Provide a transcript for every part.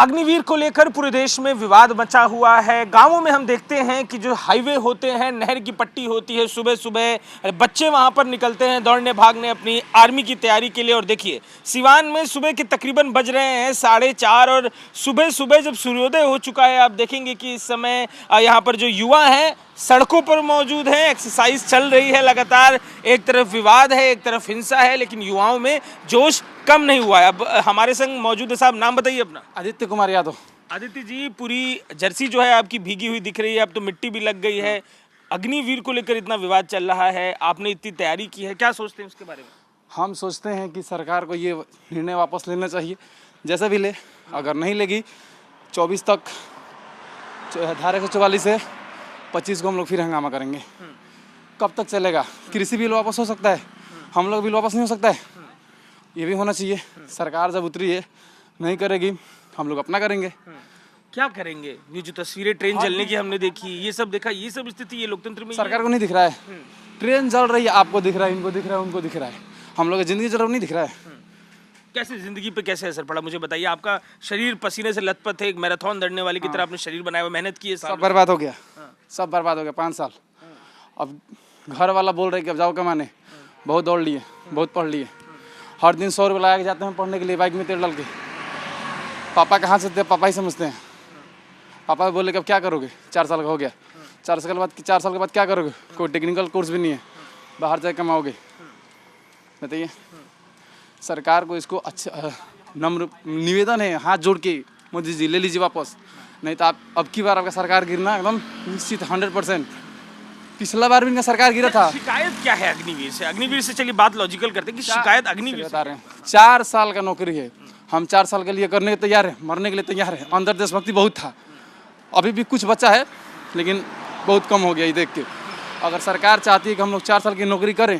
अग्निवीर को लेकर पूरे देश में विवाद मचा हुआ है। गांवों में हम देखते हैं कि जो हाईवे होते हैं, नहर की पट्टी होती है, सुबह सुबह बच्चे वहां पर निकलते हैं दौड़ने भागने अपनी आर्मी की तैयारी के लिए। और देखिए सिवान में सुबह के तकरीबन बज रहे हैं 4:30 और सुबह सुबह जब सूर्योदय हो चुका है, आप देखेंगे कि इस समय यहाँ पर जो युवा हैं सड़कों पर मौजूद हैं, एक्सरसाइज चल रही है लगातार। एक तरफ विवाद है, एक तरफ हिंसा है, लेकिन युवाओं में जोश कम नहीं हुआ है। अब हमारे संग मौजूद है, साहब नाम बताइए अपना। आदित्य कुमार यादव। आदित्य जी, पूरी जर्सी जो है आपकी भीगी हुई दिख रही है, अब तो मिट्टी भी लग गई है। अग्निवीर को लेकर इतना विवाद चल रहा है, आपने इतनी तैयारी की है, क्या सोचते हैं उसके बारे में? हम सोचते हैं कि सरकार को ये निर्णय वापस लेना चाहिए, जैसे भी ले। अगर नहीं लेगी 24 तक, धारा 144 से 25 को हम लोग फिर हंगामा करेंगे। कब तक चलेगा? कृषि बिल वापस हो सकता है, हम लोग बिल वापस नहीं हो सकता है, ये भी होना चाहिए। सरकार जब उतरी है नहीं करेगी, हम लोग अपना करेंगे। क्या करेंगे? ये जो तस्वीरें ट्रेन जलने की हमने देखी, ये सब देखा, ये सब स्थिति ये लोकतंत्र में सरकार को नहीं दिख रहा है। ट्रेन जल रही है, आपको दिख रहा है, इनको दिख रहा है, उनको दिख रहा है, हम लोग की जिंदगी जल नहीं दिख रहा है। कैसे जिंदगी पे कैसे असर पड़ा, मुझे बताइए। आपका शरीर पसीने से लथपथ है, एक मैराथन दौड़ने वाले की तरह आपने शरीर बनाया हुआ, मेहनत की है, सब बर्बाद हो गया, सब बर्बाद हो गया 5 साल। अब घर वाला बोल रहे कि अब जाओ कमाने। बहुत दौड़ लिए, बहुत पढ़ लिए, हर दिन 100 रुपये लगा के जाते हैं पढ़ने के लिए, बाइक में तेल डाल के। पापा कहाँ से थे? पापा ही समझते हैं। पापा बोले कि अब क्या करोगे? 4 साल का हो गया, 4 साल के बाद क्या करोगे? कोई टेक्निकल कोर्स भी नहीं है, बाहर जाके कमाओगे। बताइए, सरकार को इसको अच्छा नम्र निवेदन है, हाथ जोड़ के, मोदी जी ले लीजिए वापस, नहीं तो आप अब की बार आपका सरकार गिरना एकदम निश्चित 100%। पिछला बार भी इनका सरकार गिरा था। शिकायत क्या है अग्निवीर से? अग्निवीर से चलिए बात लॉजिकल करते हैं कि शिकायत अग्निवीर बता रहे हैं। 4 साल का नौकरी है, हम 4 साल के लिए करने के तैयार है, मरने के लिए तैयार है। अंदर देशभक्ति बहुत था, अभी भी कुछ बचा है, लेकिन बहुत कम हो गया ये देख के। अगर सरकार चाहती है कि हम लोग 4 साल की नौकरी करें,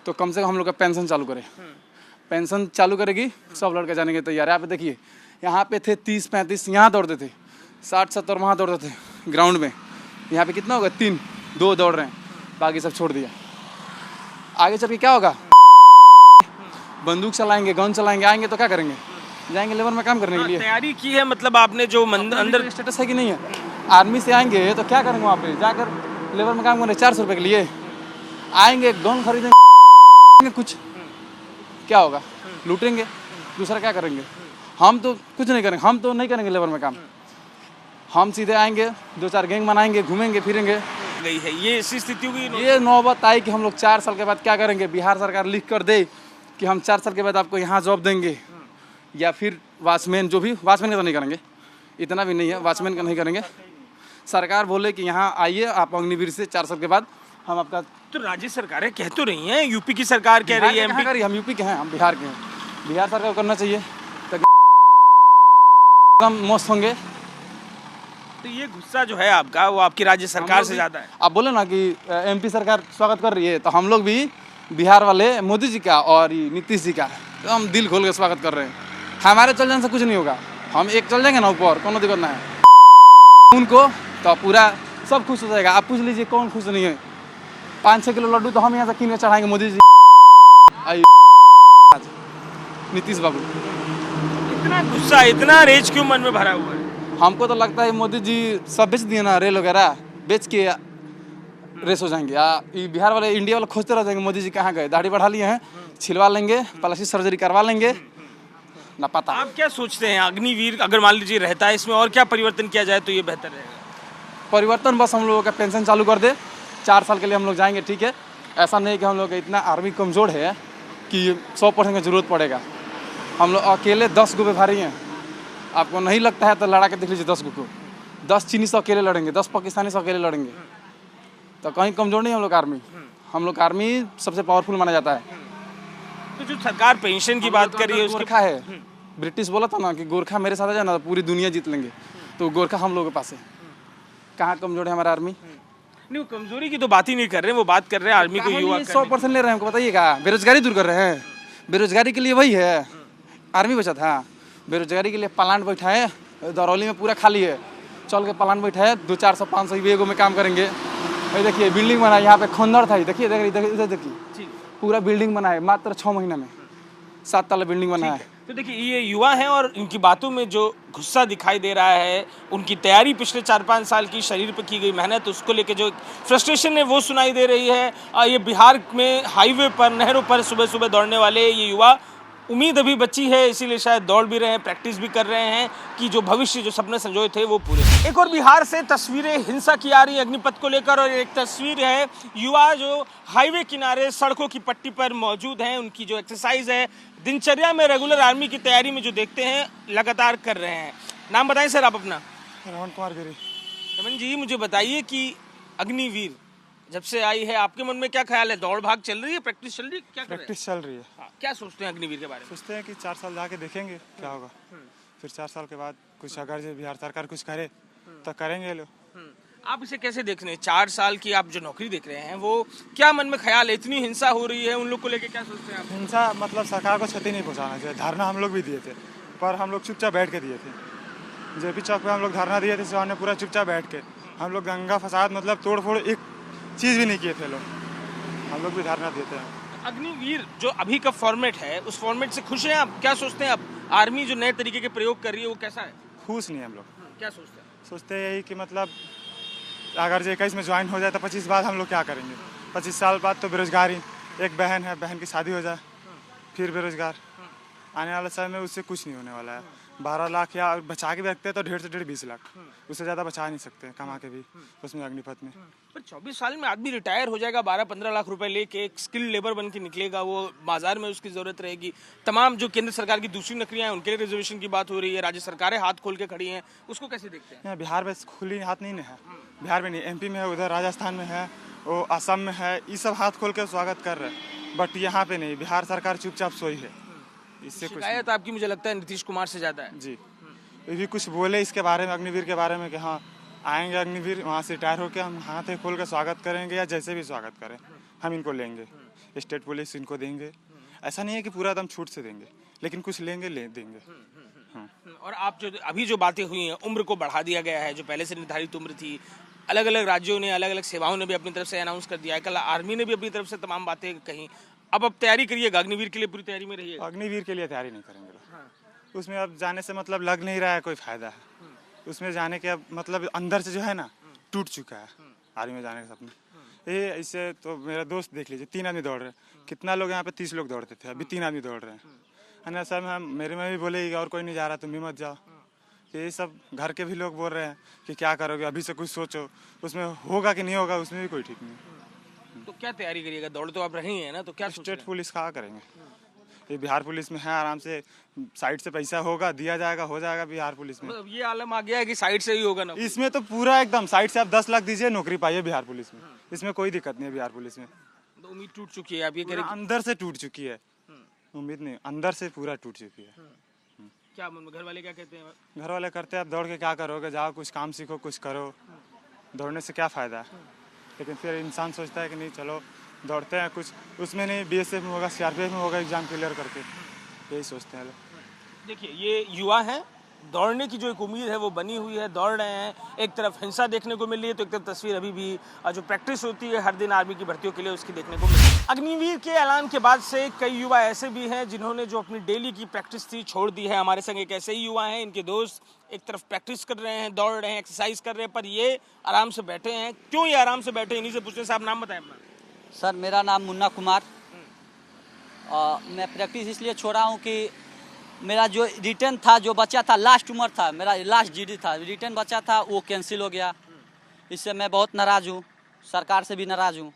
तो कम से कम हम लोग का पेंशन चालू करें। पेंशन चालू करेगी, सब लड़के जाने के तैयार है। आप देखिए, यहाँ पे थे 30-35, यहाँ दौड़ते थे, 60-70 वहाँ दौड़ते थे ग्राउंड में। यहाँ पे कितना होगा? 3-2 दौड़ रहे हैं, बाकी सब छोड़ दिया। आगे चल के क्या होगा? बंदूक चलाएंगे, गन चलाएंगे, आएंगे तो क्या करेंगे? जाएंगे लेबर में काम करने के लिए। तैयारी की है, मतलब आपने जो अंदर स्टेटस है कि नहीं है? आर्मी से आएंगे तो क्या करेंगे? वहाँ पे जाकर लेबर में काम करेंगे 400 रुपये के लिए। आएंगे, गन खरीदेंगे, कुछ क्या होगा? लूटेंगे, दूसरा क्या करेंगे? हम तो कुछ नहीं करेंगे, हम तो नहीं करेंगे लेबर में काम। हम सीधे आएंगे, 2-4 गैंग बनाएंगे, घूमेंगे फिरेंगे। गई है ये ऐसी स्थिति होगी। ये नौबत आई कि हम लोग 4 साल के बाद क्या करेंगे? बिहार सरकार लिख कर दे कि हम 4 साल के बाद आपको यहाँ जॉब देंगे, या फिर वॉचमैन, जो भी वॉचमैन का तो नहीं करेंगे, इतना भी नहीं है, वॉचमैन का नहीं करेंगे। सरकार बोले कि यहाँ आइए आप अग्निवीर से, 4 साल के बाद हम आपका। तो राज्य सरकारें कह तो रही हैं, यूपी की सरकार कह रही है, एमपी कह रही है, हम यूपी के हैं, हम बिहार के हैं। बिहार सरकार को करना चाहिए तो हम मस्त होंगे। तो ये गुस्सा जो है आपका, वो आपकी राज्य सरकार से ज़्यादा है। आप बोले ना कि एमपी सरकार स्वागत कर रही है, तो हम लोग भी बिहार वाले मोदी जी का और नीतीश जी का तो हम दिल खोल के स्वागत कर रहे हैं। हमारे चल जाने से कुछ नहीं होगा, हम एक चल जाएंगे ना ऊपर, कोनो दिक्कत ना है उनको, तो पूरा सब खुश हो जाएगा। आप पूछ लीजिए कौन खुश नहीं है? 5-6 किलो लड्डू तो हम यहाँ से कीन के चढ़ाएंगे मोदी जी, नीतीश बाबू। इतना गुस्सा, इतना रेज क्यों मन में भरा हुआ है? हमको तो लगता है मोदी जी सब बेच दिए ना, रेल वगैरह बेच के रेस हो जाएंगे। ये बिहार वाले, इंडिया वाले खोजते रह जाएंगे मोदी जी कहाँ गए। दाढ़ी बढ़ा लिए हैं, छिलवा लेंगे, प्लास्टिक सर्जरी करवा लेंगे, ना पता। आप क्या सोचते हैं अग्निवीर अगर मान लीजिए रहता है, इसमें और क्या परिवर्तन किया जाए तो ये बेहतर रहेगा? परिवर्तन बस हम लोगों का पेंशन चालू कर दे, 4 साल के लिए हम लोग जाएंगे, ठीक है। ऐसा नहीं कि हम लोग इतना आर्मी कमज़ोर है कि 100% की ज़रूरत पड़ेगा। हम लोग अकेले 10 गो पे भारी हैं। आपको नहीं लगता है तो लड़ा के देख लीजिए 10 गो को। 10 चीनी से अकेले लड़ेंगे, 10 पाकिस्तानी से अकेले लड़ेंगे, तो कहीं कमज़ोर नहीं हम लोग आर्मी। हम लोग आर्मी सबसे पावरफुल माना जाता है। तो जो सरकार पेंशन की बात कर रही है, गोरखा है। ब्रिटिश बोला था ना कि गोरखा मेरे साथ आ जाए ना तो पूरी दुनिया जीत लेंगे, तो गोरखा हम लोगों के पास है। कहाँ कमजोर है हमारा आर्मी? नहीं, वो कमजोरी की तो बात ही नहीं कर रहे, वो बात कर रहे हैं आर्मी को युवा 100% ले रहे हैं। हमको बताइएगा, बेरोजगारी दूर कर रहे हैं। बेरोजगारी के लिए वही है आर्मी बचा था। बेरोजगारी के लिए प्लांट बैठा है, दरौली में पूरा खाली है, चल के प्लांट बैठा है, 200-400-500 ईगो में काम करेंगे। भाई देखिए बिल्डिंग बना है, यहाँ पे खंडर था, देखिए इधर देखिए पूरा बिल्डिंग बना है मात्र 6 महीना में, 7 तला बिल्डिंग बना है। तो देखिए ये युवा हैं और इनकी बातों में जो गुस्सा दिखाई दे रहा है, उनकी तैयारी पिछले 4-5 साल की, शरीर पर की गई मेहनत, उसको लेके जो फ्रस्ट्रेशन है वो सुनाई दे रही है। ये बिहार में हाईवे पर, नहरों पर सुबह सुबह दौड़ने वाले ये युवा, उम्मीद अभी बच्ची है इसीलिए शायद दौड़ भी रहे हैं, प्रैक्टिस भी कर रहे हैं कि जो भविष्य, जो सपने संजोए थे वो पूरे। एक और बिहार से तस्वीरें हिंसा की आ रही है अग्निपथ को लेकर, और एक तस्वीर है युवा जो हाईवे किनारे सड़कों की पट्टी पर मौजूद हैं, उनकी जो एक्सरसाइज है दिनचर्या में रेगुलर आर्मी की तैयारी में जो देखते हैं लगातार कर रहे हैं। नाम बताएं सर आप अपना। रमन कुमार गिरी। रमन जी, मुझे बताइए कि अग्निवीर जब से आई है आपके मन में क्या ख्याल है? दौड़ भाग चल रही है, प्रैक्टिस चल रही है, क्या कर रहे हैं? प्रैक्टिस चल रही है। हाँ, क्या सोचते हैं अग्निवीर के बारे में? सोचते हैं कि 4 साल जाके देखेंगे क्या होगा, फिर 4 साल के बाद कुछ अगर जो बिहार सरकार कुछ करे तो करेंगे लोग। आप इसे कैसे देख रहे हैं? 4 साल की आप जो नौकरी देख रहे हैं, वो क्या मन में ख्याल है? इतनी हिंसा हो रही है, उन लोग को लेके क्या सोचते हैं आप? हिंसा मतलब सरकार को क्षति नहीं पहुंचाना चाहिए। धरना हम लोग भी दिए थे, पर हम लोग चुपचाप बैठ के दिए थे। जेपी चौक पे हम लोग धरना दिए थे, सामने पूरा चुपचाप बैठ के। हम लोग दंगा फसाद मतलब तोड़ फोड़ एक चीज़ भी नहीं किए थे लोग, हम लोग भी धरना देते हैं। अग्निवीर जो अभी का फॉर्मेट है, उस फॉर्मेट से खुश हैं आप? क्या सोचते हैं आप? आर्मी जो नए तरीके के प्रयोग कर रही है वो कैसा है? खुश नहीं हम लोग। क्या सोचते हैं? सोचते हैं यही कि मतलब अगर 21 में ज्वाइन हो जाए तो 25 बाद हम लोग क्या करेंगे? 25 साल बाद तो बेरोजगारी। एक बहन है, बहन की शादी हो जाए फिर बेरोजगार। आने वाले समय में उससे कुछ नहीं होने वाला है। 12 लाख या बचा के भी रखते हैं तो 1.5 से 20 लाख, उससे ज़्यादा बचा नहीं सकते कमा के भी उसमें अग्निपथ में। पर 24 साल में आदमी रिटायर हो जाएगा, 12-15 लाख रुपए लेके एक स्किल्ड लेबर बन के निकलेगा, वो बाजार में उसकी जरूरत रहेगी। तमाम जो केंद्र सरकार की दूसरी नौकरियां हैं उनके लिए रिजर्वेशन की बात हो रही है, राज्य सरकारें हाथ खोल के खड़ी हैं, उसको कैसे देखते हैं? यहाँ बिहार में खुली हाथ नहीं है, बिहार में नहीं, एमपी में है, उधर राजस्थान में है, वो असम में है, ये सब हाथ खोल के स्वागत कर रहे हैं। बट यहाँ पे नहीं, बिहार सरकार चुपचाप सोई है। इससे कुछ शिकायत आपकी मुझे लगता है नीतीश कुमार से ज्यादा है। जी, ये भी कुछ बोले इसके बारे में, अग्निवीर के बारे में कि हाँ आएंगे अग्निवीर, वहाँ से रिटायर होकर हम हाथ खोल कर स्वागत करेंगे, या जैसे भी स्वागत करें हम इनको लेंगे, स्टेट पुलिस इनको देंगे। ऐसा नहीं है कि पूरा एकदम छूट से देंगे, लेकिन कुछ लेंगे देंगे। और आप जो अभी जो बातें हुई हैं, उम्र को बढ़ा दिया गया है, जो पहले से निर्धारित उम्र थी, अलग अलग राज्यों ने, अलग अलग सेवाओं ने भी अपनी तरफ से अनाउंस कर दिया है, कल आर्मी ने भी अपनी तरफ से तमाम बातें कही। अब तैयारी करिएगा, अग्निवीर के लिए पूरी तैयारी में रहिएगा? अग्निवीर के लिए तैयारी नहीं करेंगे लोग। उसमें अब जाने से मतलब लग नहीं रहा है कोई फायदा है उसमें जाने के। अब मतलब अंदर से जो है ना टूट चुका है आर्मी में जाने का सपना। ये इससे तो मेरा दोस्त देख लीजिए, 3 आदमी दौड़ रहे हैं। कितना लोग यहाँ पे 30 लोग दौड़ते थे, अभी 3 आदमी दौड़ रहे हैं। है ना सर, हम मेरे में भी बोले और कोई नहीं जा रहा, तुम भी मत जाओ। ये सब घर के भी लोग बोल रहे हैं कि क्या करोगे, अभी से कुछ सोचो, उसमें होगा कि नहीं होगा उसमें भी कोई ठीक नहीं। तो क्या तैयारी करिएगा? दौड़ तो आप रही हैं ना, तो क्या स्टेट पुलिस कहाँ करेंगे? ये बिहार पुलिस में है, आराम से साइड से पैसा होगा, दिया जाएगा, हो जाएगा बिहार पुलिस में। मतलब ये आलम आ गया है कि साइड से ही होगा ना? इसमें तो पूरा एकदम साइड से आप 10 लाख दीजिए, नौकरी पाइए बिहार पुलिस में। इसमें कोई दिक्कत नहीं है बिहार पुलिस में। तो उम्मीद टूट चुकी है, आप ये करें? अंदर से टूट चुकी है उम्मीद, नहीं अंदर से पूरा टूट चुकी है। क्या मन में घर वाले क्या कहते हैं? घर वाले करते हैं, आप दौड़ के क्या करोगे, जाओ कुछ काम सीखो, कुछ करो, दौड़ने से क्या फ़ायदा है। लेकिन फिर इंसान सोचता है कि नहीं चलो दौड़ते हैं, कुछ उसमें नहीं बीएसएफ में होगा, सीआरपीएफ में होगा, एग्जाम क्लियर करके, यही सोचते हैं लोग। देखिए ये युवा हैं, दौड़ने की जो एक उम्मीद है वो बनी हुई है, दौड़ रहे हैं। एक तरफ हिंसा देखने को मिल रही है, तो एक तरफ तस्वीर अभी भी जो प्रैक्टिस होती है हर दिन आर्मी की भर्तियों के लिए, उसकी देखने को मिल रही है। अग्निवीर के ऐलान के बाद से कई युवा ऐसे भी हैं जिन्होंने जो अपनी डेली की प्रैक्टिस थी छोड़ दी है। हमारे संग एक ऐसे ही युवा हैं, इनके दोस्त एक तरफ प्रैक्टिस कर रहे हैं, दौड़ रहे हैं, एक्सरसाइज कर रहे हैं, पर ये आराम से बैठे हैं। क्यों ये आराम से बैठे? इन्हीं से पूछते। साहब नाम बताएं अपना। सर मेरा नाम मुन्ना कुमार। मैं प्रैक्टिस इसलिए छोड़ा हूँ कि मेरा जो रिटर्न था, जो बचा था, लास्ट उम्र था मेरा, लास्ट जीडी था, रिटर्न बचा था, वो कैंसिल हो गया। इससे मैं बहुत नाराज़ हूँ, सरकार से भी नाराज़ हूँ।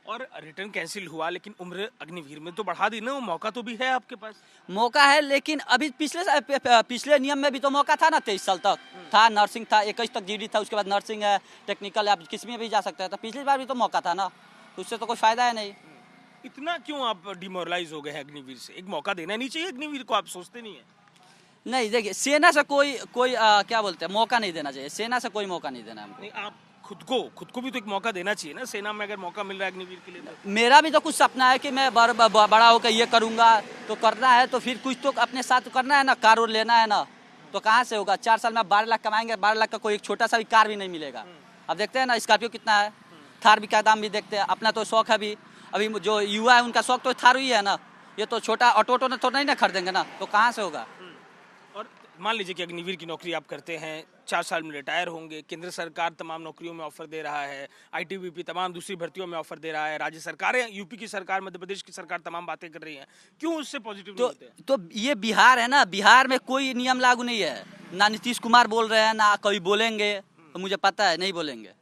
और रिटर्न कैंसिल हुआ, लेकिन उम्र अग्निवीर में तो बढ़ा दी ना, वो मौका तो भी है आपके पास। मौका है, लेकिन अभी पिछले नियम में भी तो मौका था ना, 23 साल तक था, नर्सिंग था, 21 तक जीडी था, उसके बाद नर्सिंग है, टेक्निकल है, आप किस में भी जा सकते हैं। तो पिछली बार भी तो मौका था ना, तो उससे तो कोई फायदा है नहीं। इतना क्यों आप डिमोरलाइज हो गए हैं अग्निवीर से? एक मौका देना नहीं चाहिए अग्निवीर को? आप सोचते नहीं है? नहीं देखिए, सेना से कोई क्या बोलते हैं, मौका नहीं देना चाहिए, सेना से कोई मौका नहीं देना हमको। नहीं, आप खुद को भी तो एक मौका देना चाहिए ना। सेना में अगर मौका मिल रहा है अग्निवीर के लिए तो। मेरा भी तो कुछ सपना है कि मैं बड़ा होकर ये करूँगा, तो करना है तो फिर कुछ तो अपने साथ करना है ना, कार और लेना है ना, तो कहाँ से होगा? 4 साल में 12 लाख कमाएंगे, 12 लाख का कोई एक छोटा सा भी कार भी नहीं मिलेगा। अब देखते हैं ना स्कॉर्पियो कितना है, थार भी का दाम भी देखते हैं, अपना तो शौक है। अभी जो युवा है उनका शौक तो थार ही है ना, ये तो छोटा ऑटो तो नहीं ना खरीदेंगे ना, तो कहाँ से होगा। और मान लीजिए कि अग्निवीर की नौकरी आप करते हैं, 4 साल में रिटायर होंगे, केंद्र सरकार तमाम नौकरियों में ऑफर दे रहा है, आईटीबीपी तमाम दूसरी भर्तियों में ऑफर दे रहा है, राज्य सरकारें, यूपी की सरकार, मध्य प्रदेश की सरकार तमाम बातें कर रही हैं, क्यों उससे पॉजिटिव नहीं होते हैं? तो ये बिहार है ना, बिहार में कोई नियम लागू नहीं है, ना नीतीश कुमार बोल रहे हैं ना कोई बोलेंगे, तो मुझे पता है नहीं बोलेंगे।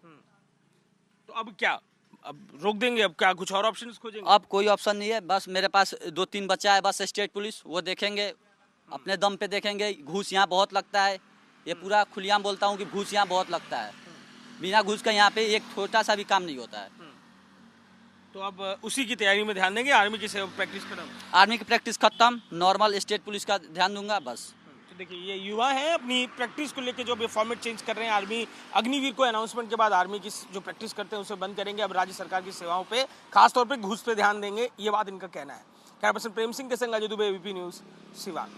तो अब क्या, अब रोक देंगे, अब क्या कुछ और ऑप्शंस खोजेंगे? अब कोई ऑप्शन नहीं है, बस मेरे पास 2-3 बच्चा है, बस स्टेट पुलिस वो देखेंगे, अपने दम पे देखेंगे। घूस यहाँ बहुत लगता है, ये पूरा खुलेआम बोलता हूँ कि घूस यहाँ बहुत लगता है, बिना घूस का यहाँ पे एक छोटा सा भी काम नहीं होता है। तो अब उसी की तैयारी में ध्यान देंगे, आर्मी की सेवा प्रैक्टिस खत्म? आर्मी की प्रैक्टिस खत्म, नॉर्मल स्टेट पुलिस का ध्यान दूंगा बस। तो देखिए ये युवा हैं, अपनी प्रैक्टिस को लेकर जो अभी फॉर्मेट चेंज कर रहे हैं, आर्मी अग्निवीर को अनाउंसमेंट के बाद आर्मी की जो प्रैक्टिस करते हैं उसे बंद करेंगे, अब राज्य सरकार की सेवाओं पे खासतौर पे घूस पे ध्यान देंगे, ये बात इनका कहना है। कैमरा पर्सन प्रेम सिंह के संग अजय दुबे, एबीपी न्यूज़, सिवान।